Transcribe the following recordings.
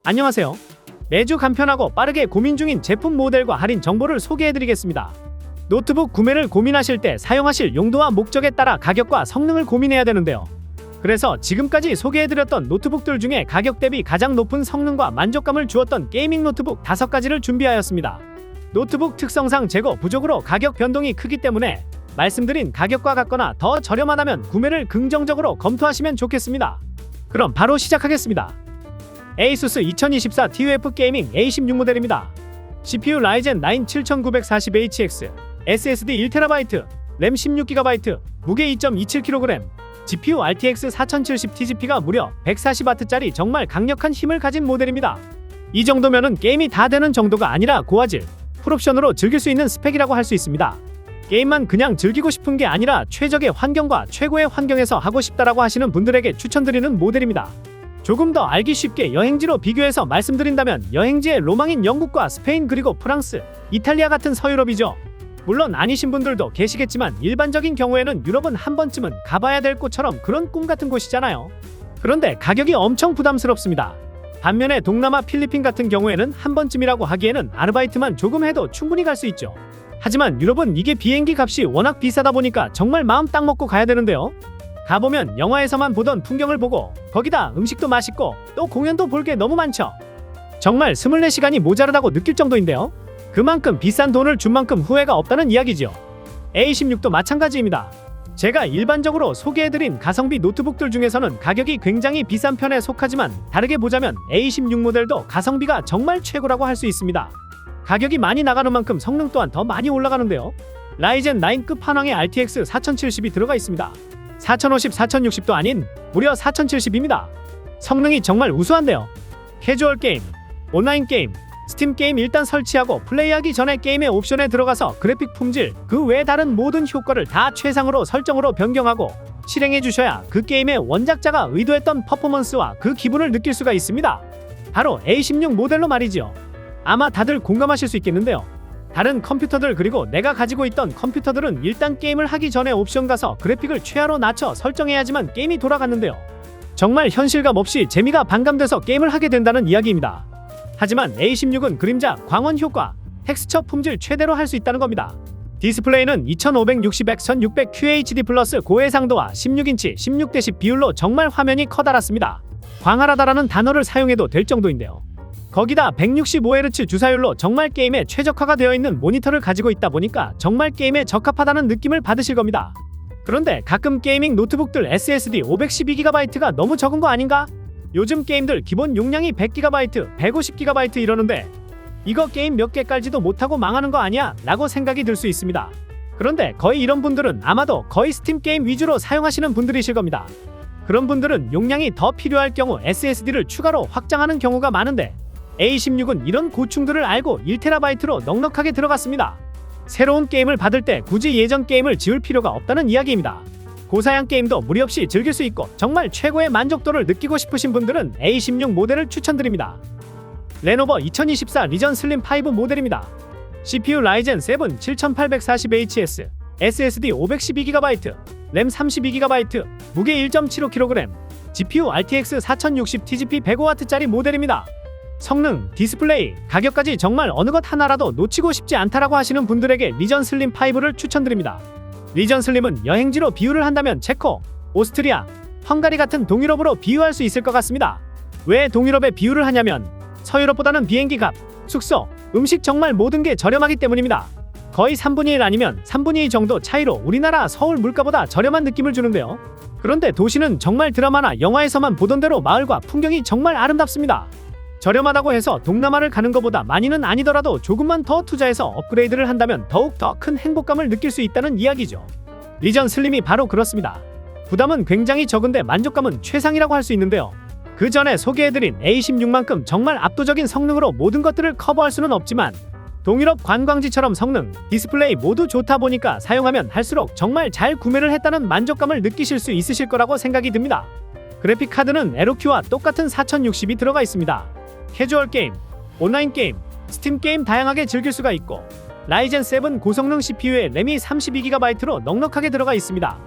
안녕하세요. 매주 간편하고 빠르게 고민 중인 제품 모델과 할인 정보를 소개해드리겠습니다. 노트북 구매를 고민하실 때 사용하실 용도와 목적에 따라 가격과 성능을 고민해야 되는데요. 그래서 지금까지 소개해드렸던 노트북들 중에 가격 대비 가장 높은 성능과 만족감을 주었던 게이밍 노트북 5가지를 준비하였습니다. 노트북 특성상 재고 부족으로 가격 변동이 크기 때문에 말씀드린 가격과 같거나 더 저렴하다면 구매를 긍정적으로 검토하시면 좋겠습니다. 그럼 바로 시작하겠습니다. ASUS 2024 TUF 게이밍 A16 모델입니다. CPU 라이젠 9 7940HX, SSD 1TB, 램 16GB, 무게 2.27kg, GPU RTX 4070 TGP가 무려 140W짜리 정말 강력한 힘을 가진 모델입니다. 이 정도면은 게임이 다 되는 정도가 아니라 고화질, 풀옵션으로 즐길 수 있는 스펙이라고 할 수 있습니다. 게임만 그냥 즐기고 싶은 게 아니라 최적의 환경과 최고의 환경에서 하고 싶다라고 하시는 분들에게 추천드리는 모델입니다. 조금 더 알기 쉽게 여행지로 비교해서 말씀드린다면 여행지의 로망인 영국과 스페인 그리고 프랑스, 이탈리아 같은 서유럽이죠. 물론 아니신 분들도 계시겠지만 일반적인 경우에는 유럽은 한 번쯤은 가봐야 될 곳처럼 그런 꿈 같은 곳이잖아요. 그런데 가격이 엄청 부담스럽습니다. 반면에 동남아 필리핀 같은 경우에는 한 번쯤이라고 하기에는 아르바이트만 조금 해도 충분히 갈 수 있죠. 하지만 유럽은 이게 비행기 값이 워낙 비싸다 보니까 정말 마음 딱 먹고 가야 되는데요. 가보면 영화에서만 보던 풍경을 보고 거기다 음식도 맛있고 또 공연도 볼 게 너무 많죠. 정말 24시간이 모자르다고 느낄 정도인데요. 그만큼 비싼 돈을 준 만큼 후회가 없다는 이야기죠. A16도 마찬가지입니다. 제가 일반적으로 소개해드린 가성비 노트북들 중에서는 가격이 굉장히 비싼 편에 속하지만 다르게 보자면 A16 모델도 가성비가 정말 최고라고 할 수 있습니다. 가격이 많이 나가는 만큼 성능 또한 더 많이 올라가는데요. 라이젠 9 끝판왕의 RTX 4070이 들어가 있습니다. 4050, 4060도 아닌 무려 4070입니다. 성능이 정말 우수한데요. 캐주얼 게임, 온라인 게임, 스팀 게임 일단 설치하고 플레이하기 전에 게임의 옵션에 들어가서 그래픽 품질, 그 외 다른 모든 효과를 다 최상으로 설정으로 변경하고 실행해 주셔야 그 게임의 원작자가 의도했던 퍼포먼스와 그 기분을 느낄 수가 있습니다. 바로 A16 모델로 말이지요. 아마 다들 공감하실 수 있겠는데요. 다른 컴퓨터들 그리고 내가 가지고 있던 컴퓨터들은 일단 게임을 하기 전에 옵션 가서 그래픽을 최하로 낮춰 설정해야지만 게임이 돌아갔는데요. 정말 현실감 없이 재미가 반감돼서 게임을 하게 된다는 이야기입니다. 하지만 A16은 그림자, 광원 효과, 텍스처 품질 최대로 할 수 있다는 겁니다. 디스플레이는 2560x1600 QHD 플러스 고해상도와 16인치 16:10 비율로 정말 화면이 커다랗습니다. 광활하다라는 단어를 사용해도 될 정도인데요. 거기다 165Hz 주사율로 정말 게임에 최적화가 되어 있는 모니터를 가지고 있다 보니까 정말 게임에 적합하다는 느낌을 받으실 겁니다. 그런데 가끔 게이밍 노트북들 SSD 512GB가 너무 적은 거 아닌가? 요즘 게임들 기본 용량이 100GB, 150GB 이러는데 이거 게임 몇 개 깔지도 못하고 망하는 거 아니야? 라고 생각이 들 수 있습니다. 그런데 거의 이런 분들은 아마도 거의 스팀 게임 위주로 사용하시는 분들이실 겁니다. 그런 분들은 용량이 더 필요할 경우 SSD를 추가로 확장하는 경우가 많은데 A16은 이런 고충들을 알고 1TB로 넉넉하게 들어갔습니다. 새로운 게임을 받을 때 굳이 예전 게임을 지울 필요가 없다는 이야기입니다. 고사양 게임도 무리 없이 즐길 수 있고 정말 최고의 만족도를 느끼고 싶으신 분들은 A16 모델을 추천드립니다. 레노버 2024 리전 슬림 5 모델입니다. CPU 라이젠 7 7840HS, SSD 512GB, 램 32GB, 무게 1.75kg, GPU RTX 4060 TGP 105W짜리 모델입니다. 성능, 디스플레이, 가격까지 정말 어느 것 하나라도 놓치고 싶지 않다라고 하시는 분들에게 리전 슬림 5를 추천드립니다. 리전 슬림은 여행지로 비유를 한다면 체코, 오스트리아, 헝가리 같은 동유럽으로 비유할 수 있을 것 같습니다. 왜 동유럽에 비유를 하냐면 서유럽보다는 비행기 값, 숙소, 음식 정말 모든 게 저렴하기 때문입니다. 거의 3분의 1 아니면 3분의 2 정도 차이로 우리나라 서울 물가보다 저렴한 느낌을 주는데요. 그런데 도시는 정말 드라마나 영화에서만 보던 대로 마을과 풍경이 정말 아름답습니다. 저렴하다고 해서 동남아를 가는 것보다 많이는 아니더라도 조금만 더 투자해서 업그레이드를 한다면 더욱 더 큰 행복감을 느낄 수 있다는 이야기죠. 리전 슬림이 바로 그렇습니다. 부담은 굉장히 적은데 만족감은 최상이라고 할 수 있는데요. 그 전에 소개해드린 A16만큼 정말 압도적인 성능으로 모든 것들을 커버할 수는 없지만 동유럽 관광지처럼 성능, 디스플레이 모두 좋다 보니까 사용하면 할수록 정말 잘 구매를 했다는 만족감을 느끼실 수 있으실 거라고 생각이 듭니다. 그래픽 카드는 에로큐와 똑같은 4060이 들어가 있습니다. 캐주얼 게임, 온라인 게임, 스팀 게임 다양하게 즐길 수가 있고 라이젠 7 고성능 CPU에 램이 32GB로 넉넉하게 들어가 있습니다.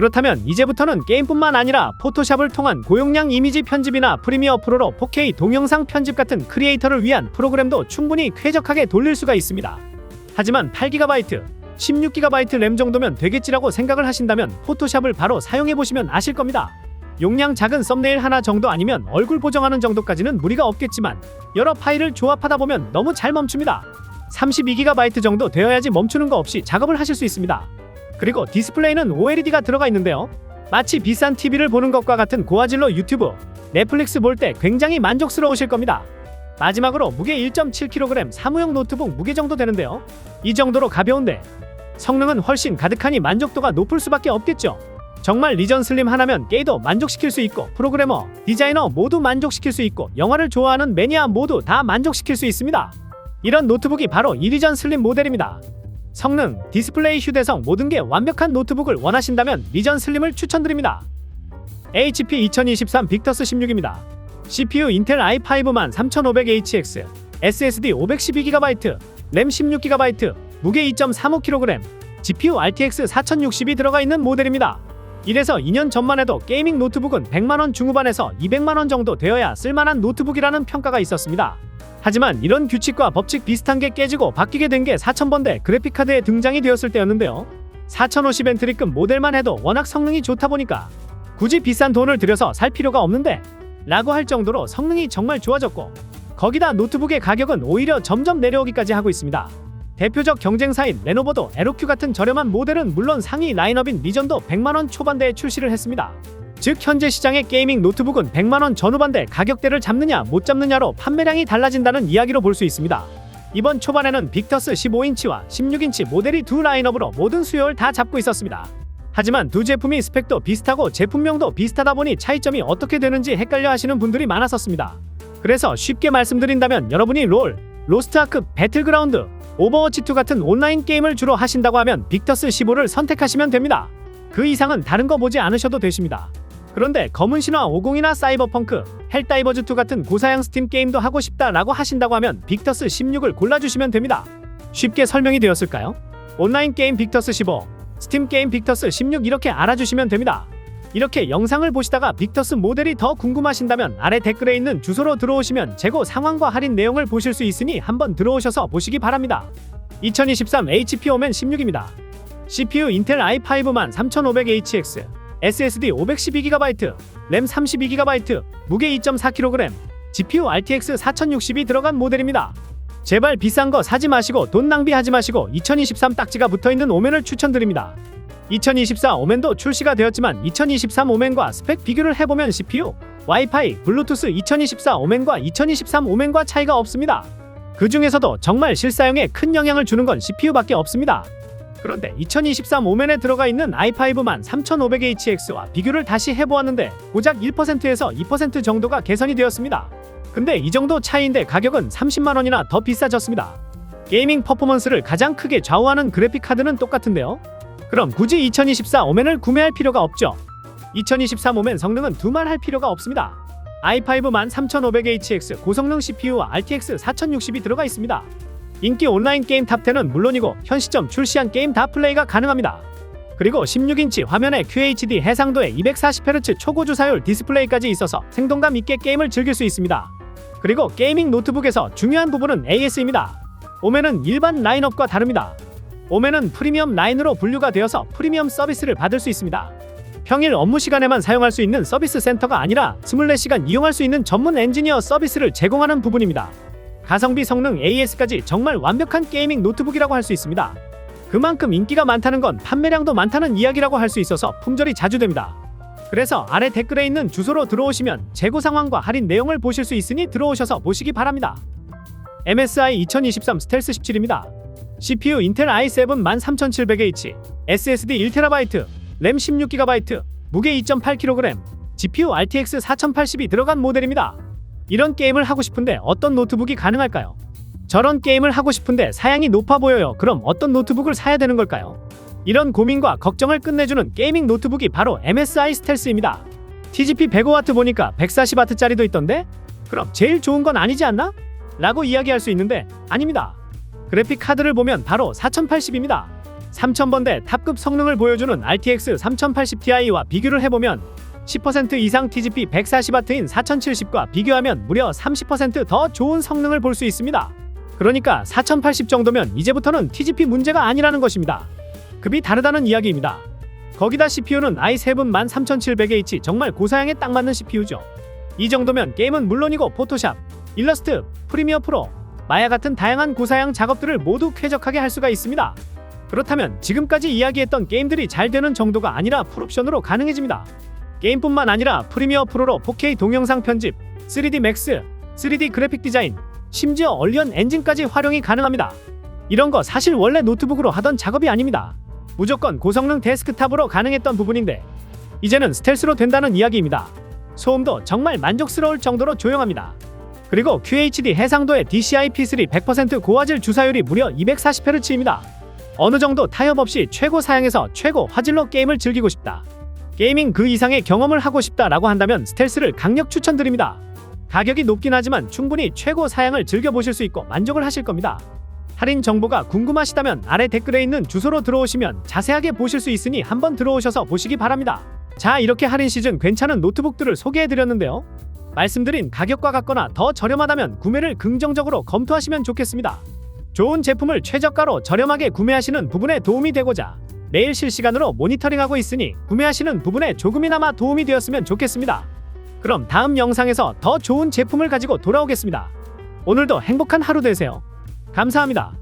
그렇다면 이제부터는 게임뿐만 아니라 포토샵을 통한 고용량 이미지 편집이나 프리미어 프로로 4K 동영상 편집 같은 크리에이터를 위한 프로그램도 충분히 쾌적하게 돌릴 수가 있습니다. 하지만 8GB, 16GB 램 정도면 되겠지라고 생각을 하신다면 포토샵을 바로 사용해보시면 아실 겁니다. 용량 작은 썸네일 하나 정도 아니면 얼굴 보정하는 정도까지는 무리가 없겠지만 여러 파일을 조합하다 보면 너무 잘 멈춥니다. 32GB 정도 되어야지 멈추는 거 없이 작업을 하실 수 있습니다. 그리고 디스플레이는 OLED가 들어가 있는데요. 마치 비싼 TV를 보는 것과 같은 고화질로 유튜브, 넷플릭스 볼 때 굉장히 만족스러우실 겁니다. 마지막으로 무게 1.7kg 사무용 노트북 무게 정도 되는데요. 이 정도로 가벼운데 성능은 훨씬 가득하니 만족도가 높을 수밖에 없겠죠. 정말 리전 슬림 하나면 게이도 만족시킬 수 있고 프로그래머, 디자이너 모두 만족시킬 수 있고 영화를 좋아하는 매니아 모두 다 만족시킬 수 있습니다. 이런 노트북이 바로 이 리전 슬림 모델입니다. 성능, 디스플레이, 휴대성 모든 게 완벽한 노트북을 원하신다면 리전 슬림을 추천드립니다. HP 2023 빅터스 16입니다. CPU 인텔 i5 13500HX, SSD 512GB, 램 16GB, 무게 2.35kg, GPU RTX 4060이 들어가 있는 모델입니다. 이래서 2년 전만 해도 게이밍 노트북은 100만원 중후반에서 200만원 정도 되어야 쓸만한 노트북이라는 평가가 있었습니다. 하지만 이런 규칙과 법칙 비슷한 게 깨지고 바뀌게 된 게 4000번대 그래픽카드의 등장이 되었을 때였는데요. 4050 엔트리급 모델만 해도 워낙 성능이 좋다 보니까 굳이 비싼 돈을 들여서 살 필요가 없는데 라고 할 정도로 성능이 정말 좋아졌고 거기다 노트북의 가격은 오히려 점점 내려오기까지 하고 있습니다. 대표적 경쟁사인 레노버도 에로큐 같은 저렴한 모델은 물론 상위 라인업인 리전도 100만원 초반대에 출시를 했습니다. 즉 현재 시장의 게이밍 노트북은 100만원 전후반대 가격대를 잡느냐 못 잡느냐로 판매량이 달라진다는 이야기로 볼 수 있습니다. 이번 초반에는 빅터스 15인치와 16인치 모델이 두 라인업으로 모든 수요를 다 잡고 있었습니다. 하지만 두 제품이 스펙도 비슷하고 제품명도 비슷하다 보니 차이점이 어떻게 되는지 헷갈려 하시는 분들이 많았었습니다. 그래서 쉽게 말씀드린다면 여러분이 롤, 로스트아크, 배틀그라운드, 오버워치2 같은 온라인 게임을 주로 하신다고 하면 빅터스 15를 선택하시면 됩니다. 그 이상은 다른 거 보지 않으셔도 되십니다. 그런데 검은 신화 50이나 사이버펑크, 헬다이버즈2 같은 고사양 스팀 게임도 하고 싶다라고 하신다고 하면 빅터스 16을 골라주시면 됩니다. 쉽게 설명이 되었을까요? 온라인 게임 빅터스 15, 스팀 게임 빅터스 16 이렇게 알아주시면 됩니다. 이렇게 영상을 보시다가 빅터스 모델이 더 궁금하신다면 아래 댓글에 있는 주소로 들어오시면 재고 상황과 할인 내용을 보실 수 있으니 한번 들어오셔서 보시기 바랍니다. 2023 HP 오멘 16입니다. CPU 인텔 i5 13500HX, SSD 512GB, 램 32GB, 무게 2.4kg, GPU RTX 4060이 들어간 모델입니다. 제발 비싼 거 사지 마시고 돈 낭비하지 마시고 2023 딱지가 붙어있는 오멘을 추천드립니다. 2024 오멘도 출시가 되었지만 2023 오멘과 스펙 비교를 해보면 CPU, 와이파이, 블루투스 2024 오멘과 2023 오멘과 차이가 없습니다. 그 중에서도 정말 실사용에 큰 영향을 주는 건 CPU밖에 없습니다. 그런데 2023 오멘에 들어가 있는 i5 13500HX와 비교를 다시 해보았는데 고작 1%에서 2% 정도가 개선이 되었습니다. 근데 이 정도 차이인데 가격은 30만원이나 더 비싸졌습니다. 게이밍 퍼포먼스를 가장 크게 좌우하는 그래픽카드는 똑같은데요. 그럼 굳이 2024 오멘을 구매할 필요가 없죠. 2023 오멘 성능은 두말할 필요가 없습니다. i5 13500HX 고성능 CPU와 RTX 4060이 들어가 있습니다. 인기 온라인 게임 탑10은 물론이고 현 시점 출시한 게임 다 플레이가 가능합니다. 그리고 16인치 화면에 QHD 해상도의 240Hz 초고주사율 디스플레이까지 있어서 생동감 있게 게임을 즐길 수 있습니다. 그리고 게이밍 노트북에서 중요한 부분은 AS입니다. 오멘은 일반 라인업과 다릅니다. 오멘은 프리미엄 라인으로 분류가 되어서 프리미엄 서비스를 받을 수 있습니다. 평일 업무 시간에만 사용할 수 있는 서비스 센터가 아니라 24시간 이용할 수 있는 전문 엔지니어 서비스를 제공하는 부분입니다. 가성비, 성능, AS까지 정말 완벽한 게이밍 노트북이라고 할 수 있습니다. 그만큼 인기가 많다는 건 판매량도 많다는 이야기라고 할 수 있어서 품절이 자주 됩니다. 그래서 아래 댓글에 있는 주소로 들어오시면 재고 상황과 할인 내용을 보실 수 있으니 들어오셔서 보시기 바랍니다. MSI 2023 스텔스 17입니다. CPU 인텔 i7 13700H, SSD 1TB, 램 16GB, 무게 2.8kg, GPU RTX 4080이 들어간 모델입니다. 이런 게임을 하고 싶은데 어떤 노트북이 가능할까요? 저런 게임을 하고 싶은데 사양이 높아 보여요. 그럼 어떤 노트북을 사야 되는 걸까요? 이런 고민과 걱정을 끝내주는 게이밍 노트북이 바로 MSI 스텔스입니다. TGP 105W 보니까 140W짜리도 있던데? 그럼 제일 좋은 건 아니지 않나? 라고 이야기할 수 있는데 아닙니다. 그래픽 카드를 보면 바로 4080입니다. 3000번대 탑급 성능을 보여주는 RTX 3080ti와 비교를 해보면 10% 이상 TGP 140W인 4070과 비교하면 무려 30%더 좋은 성능을 볼 수 있습니다. 그러니까 4080 정도면 이제부터는 TGP 문제가 아니라는 것입니다. 급이 다르다는 이야기입니다. 거기다 CPU는 i7 13700H, 정말 고사양에 딱 맞는 CPU죠. 이 정도면 게임은 물론이고 포토샵, 일러스트, 프리미어 프로, 마야 같은 다양한 고사양 작업들을 모두 쾌적하게 할 수가 있습니다. 그렇다면 지금까지 이야기했던 게임들이 잘 되는 정도가 아니라 풀옵션으로 가능해집니다. 게임뿐만 아니라 프리미어 프로로 4K 동영상 편집, 3D 맥스, 3D 그래픽 디자인, 심지어 얼리언 엔진까지 활용이 가능합니다. 이런 거 사실 원래 노트북으로 하던 작업이 아닙니다. 무조건 고성능 데스크탑으로 가능했던 부분인데 이제는 스텔스로 된다는 이야기입니다. 소음도 정말 만족스러울 정도로 조용합니다. 그리고 QHD 해상도의 DCI-P3 100% 고화질 주사율이 무려 240Hz입니다. 어느 정도 타협 없이 최고 사양에서 최고 화질로 게임을 즐기고 싶다, 게이밍 그 이상의 경험을 하고 싶다라고 한다면 스텔스를 강력 추천드립니다. 가격이 높긴 하지만 충분히 최고 사양을 즐겨보실 수 있고 만족을 하실 겁니다. 할인 정보가 궁금하시다면 아래 댓글에 있는 주소로 들어오시면 자세하게 보실 수 있으니 한번 들어오셔서 보시기 바랍니다. 자, 이렇게 할인 시즌 괜찮은 노트북들을 소개해드렸는데요. 말씀드린 가격과 같거나 더 저렴하다면 구매를 긍정적으로 검토하시면 좋겠습니다. 좋은 제품을 최저가로 저렴하게 구매하시는 부분에 도움이 되고자 매일 실시간으로 모니터링하고 있으니 구매하시는 부분에 조금이나마 도움이 되었으면 좋겠습니다. 그럼 다음 영상에서 더 좋은 제품을 가지고 돌아오겠습니다. 오늘도 행복한 하루 되세요. 감사합니다.